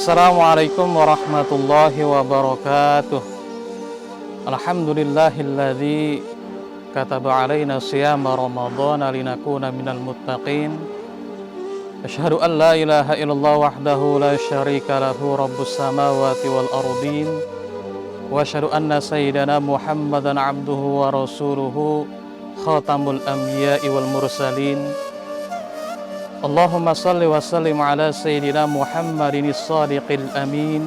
Assalamualaikum warahmatullahi wabarakatuh. Alhamdulillahilladzi kataba alaina siyama ramadhana linakuna minal muttaqin. Asyhadu an la ilaha illallah wahdahu la syarika lahu rabbus samawati wal ardin. Wa asyhadu anna sayyidana Muhammadan abduhu wa rasuluhu khatamul anbiya'i wal mursalin. Allahumma salli wa sallim ala sayyidina Muhammadin as-sadiqil amin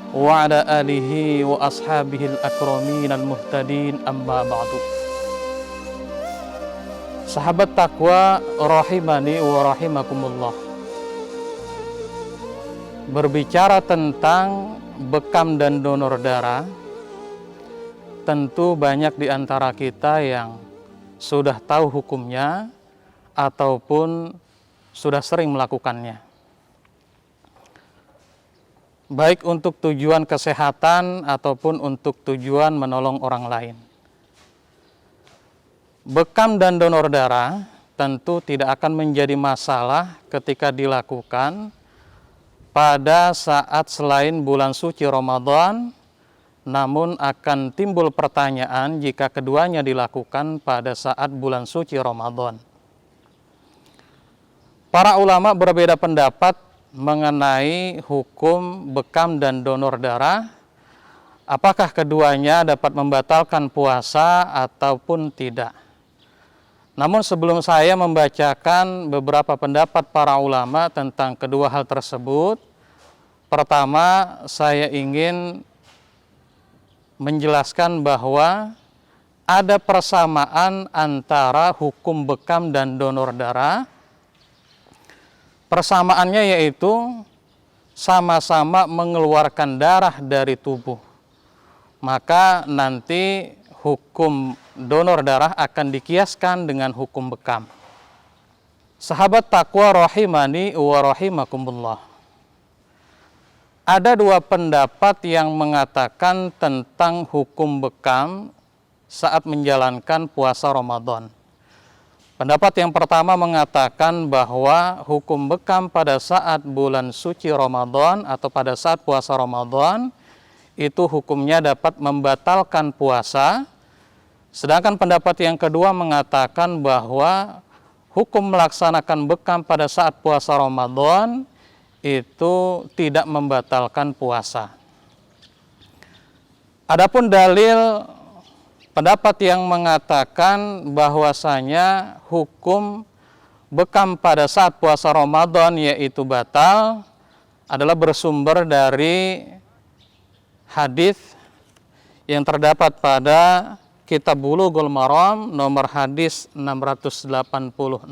wa ala alihi wa ashabihil akramin al-muhtadin, amma ba'du. Sahabat takwa rahimani wa rahimakumullah. Berbicara tentang bekam dan donor darah, tentu banyak di antara kita yang sudah tahu hukumnya ataupun sudah sering melakukannya, baik untuk tujuan kesehatan ataupun untuk tujuan menolong orang lain. Bekam dan donor darah tentu tidak akan menjadi masalah ketika dilakukan pada saat selain bulan suci Ramadan, namun akan timbul pertanyaan jika keduanya dilakukan pada saat bulan suci Ramadan. Para ulama berbeda pendapat mengenai hukum bekam dan donor darah. Apakah keduanya dapat membatalkan puasa ataupun tidak? Namun sebelum saya membacakan beberapa pendapat para ulama tentang kedua hal tersebut, pertama saya ingin menjelaskan bahwa ada persamaan antara hukum bekam dan donor darah. Persamaannya yaitu sama-sama mengeluarkan darah dari tubuh. Maka nanti hukum donor darah akan dikiaskan dengan hukum bekam. Sahabat takwa rahimani wa rahimakumullah. Ada dua pendapat yang mengatakan tentang hukum bekam saat menjalankan puasa Ramadan. Pendapat yang pertama mengatakan bahwa hukum bekam pada saat bulan suci Ramadan atau pada saat puasa Ramadan itu hukumnya dapat membatalkan puasa. Sedangkan pendapat yang kedua mengatakan bahwa hukum melaksanakan bekam pada saat puasa Ramadan itu tidak membatalkan puasa. Adapun dalil pendapat yang mengatakan bahwasanya hukum bekam pada saat puasa Ramadan yaitu batal adalah bersumber dari hadis yang terdapat pada kitab Bulughul Maram nomor hadis 686,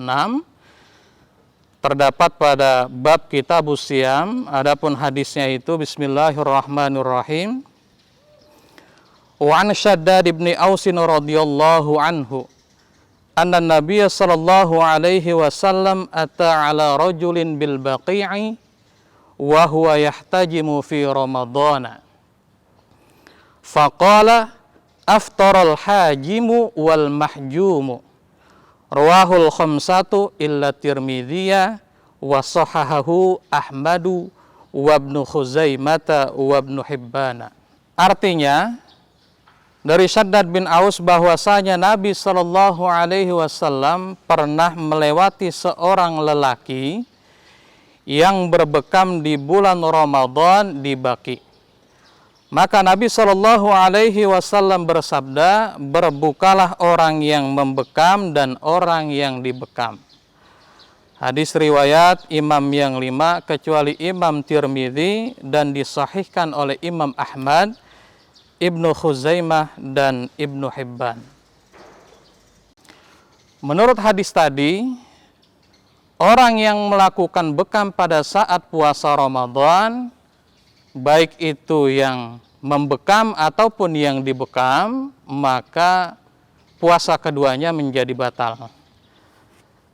terdapat pada bab Kitabus Shiyam. Adapun hadisnya itu bismillahirrahmanirrahim. Wa an Shaddad ibn Ausin radhiyallahu anhu anna Nabiya sallallahu alaihi wasallam ata ala rajulin bil baqi'i wa huwa yahtajimu fi ramadana faqala aftaral hajimu wal mahjumu rawahul khamsatu illa Tirmidzi wa sahahahu Ahmadu wa Ibnu Khuzaimah wa Ibnu Hibban. Artinya dari Shaddad bin Aus bahwasanya Nabi Shallallahu Alaihi Wasallam pernah melewati seorang lelaki yang berbekam di bulan Ramadan di Baqi. Maka Nabi Shallallahu Alaihi Wasallam bersabda, berbukalah orang yang membekam dan orang yang dibekam. Hadis riwayat Imam yang 5 kecuali Imam Tirmidzi dan disahihkan oleh Imam Ahmad, Ibnu Khuzaimah dan Ibnu Hibban. Menurut hadis tadi, orang yang melakukan bekam pada saat puasa Ramadan, baik itu yang membekam ataupun yang dibekam, maka puasa keduanya menjadi batal.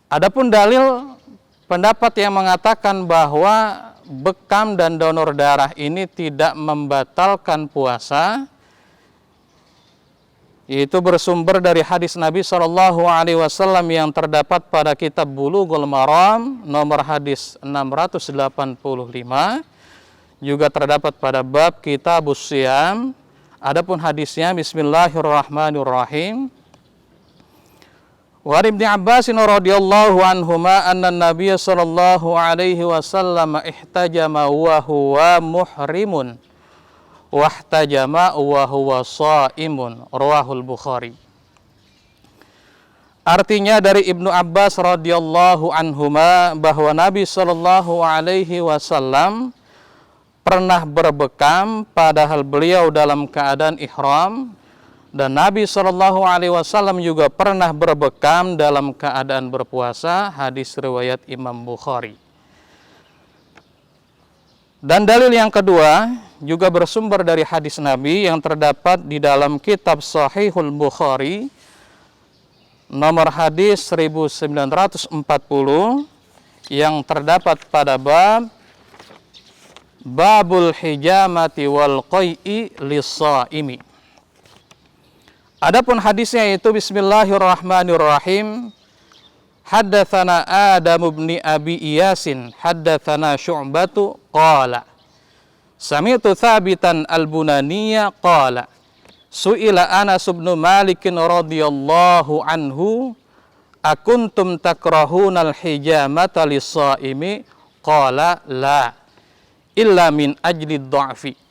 Adapun dalil pendapat yang mengatakan bahwa bekam dan donor darah ini tidak membatalkan puasa, Itu bersumber dari hadis Nabi Shallallahu Alaihi Wasallam yang terdapat pada kitab Bulughul Maram nomor hadis 685. juga terdapat pada bab Kitabus Shiyam. Adapun hadisnya, bismillahirrahmanirrahim. Wa Ibnu Abbas radhiyallahu anhuma anna Nabiy sallallahu alaihi wasallam ihtajama wa huwa muhrimun wa ihtajama wa huwa shaimun, rawahul Bukhari. Artinya dari Ibnu Abbas radhiyallahu anhuma bahwa Nabi sallallahu alaihi wasallam pernah berbekam padahal beliau dalam keadaan ihram, dan Nabi Shallallahu Alaihi Wasallam juga pernah berbekam dalam keadaan berpuasa. Hadis riwayat Imam Bukhari. Dan dalil yang kedua juga bersumber dari hadis Nabi yang terdapat di dalam kitab Sahihul Bukhari, nomor hadis 1940, yang terdapat pada Babul hijamati wal qai'i lis-shaimi. Adapun hadisnya itu bismillahirrahmanirrahim. Haddatsana Adam bin Abi Iyasin, haddatsana Syu'batu qala sami'tu Tsabitan al-Bunaniyya qala su'ila Anas bin Malik radhiyallahu anhu akuntum takrahunal hijamata lis-shaimi qala la illa min ajli dha'fi.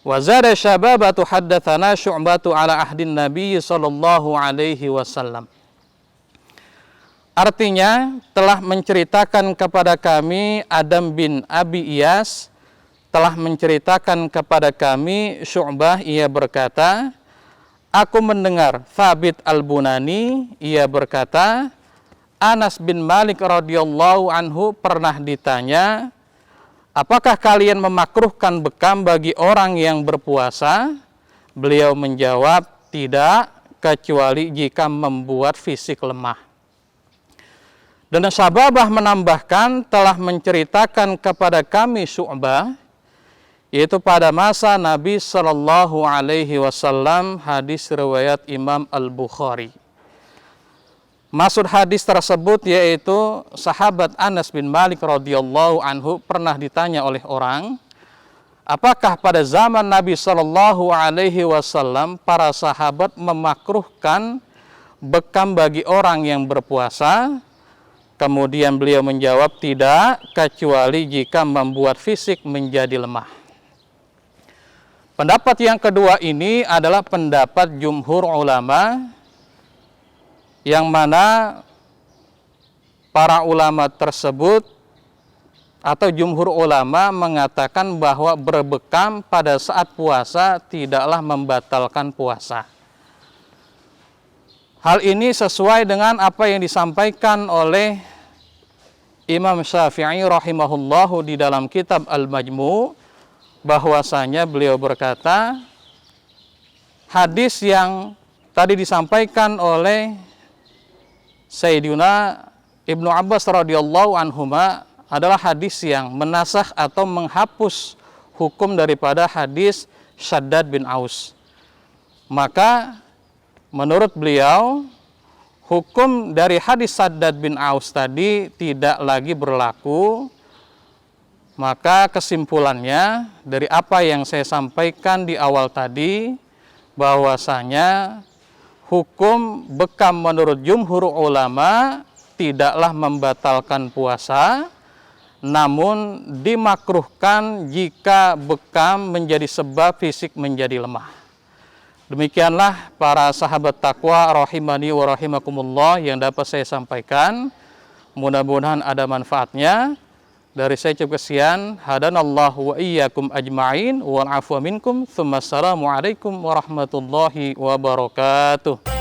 Wa zada syababatu haddatsana Syu'batu ala ahdin Nabi sallallahu alaihi wasallam. Artinya, telah menceritakan kepada kami Adam bin Abi Iyas, telah menceritakan kepada kami Syu'bah, ia berkata, aku mendengar Thabit al-Bunani, ia berkata, Anas bin Malik radhiyallahu anhu pernah ditanya, apakah kalian memakruhkan bekam bagi orang yang berpuasa? Beliau menjawab, tidak, kecuali jika membuat fisik lemah. Dan Syababah menambahkan, telah menceritakan kepada kami Syu'bah, yaitu pada masa Nabi Sallallahu Alaihi Wasallam. Hadis riwayat Imam Al-Bukhari. Maksud hadis tersebut yaitu sahabat Anas bin Malik radhiyallahu anhu pernah ditanya oleh orang, apakah pada zaman Nabi Shallallahu Alaihi Wasallam para sahabat memakruhkan bekam bagi orang yang berpuasa? Kemudian beliau menjawab, tidak, kecuali jika membuat fisik menjadi lemah. Pendapat yang kedua ini adalah pendapat jumhur ulama, yang mana para ulama tersebut atau jumhur ulama mengatakan bahwa berbekam pada saat puasa tidaklah membatalkan puasa. Hal ini sesuai dengan apa yang disampaikan oleh Imam Syafi'i rahimahullahu di dalam kitab Al-Majmu', bahwasanya beliau berkata, hadis yang tadi disampaikan oleh Sayyidina Ibnu Abbas radhiyallahu anhuma adalah hadis yang menasakh atau menghapus hukum daripada hadis Syaddad bin Aus. Maka menurut beliau, hukum dari hadis Syaddad bin Aus tadi tidak lagi berlaku. Maka kesimpulannya dari apa yang saya sampaikan di awal tadi, bahwasanya hukum bekam menurut jumhur ulama tidaklah membatalkan puasa, namun dimakruhkan jika bekam menjadi sebab fisik menjadi lemah. Demikianlah para sahabat takwa rahimani wa rahimakumullah yang dapat saya sampaikan. Mudah-mudahan ada manfaatnya. Dari saya cukup sekian. Hadanallahu wa iyyakum ajma'in wal afwa minkum. Tsumma assalamu alaikum warahmatullahi wabarakatuh.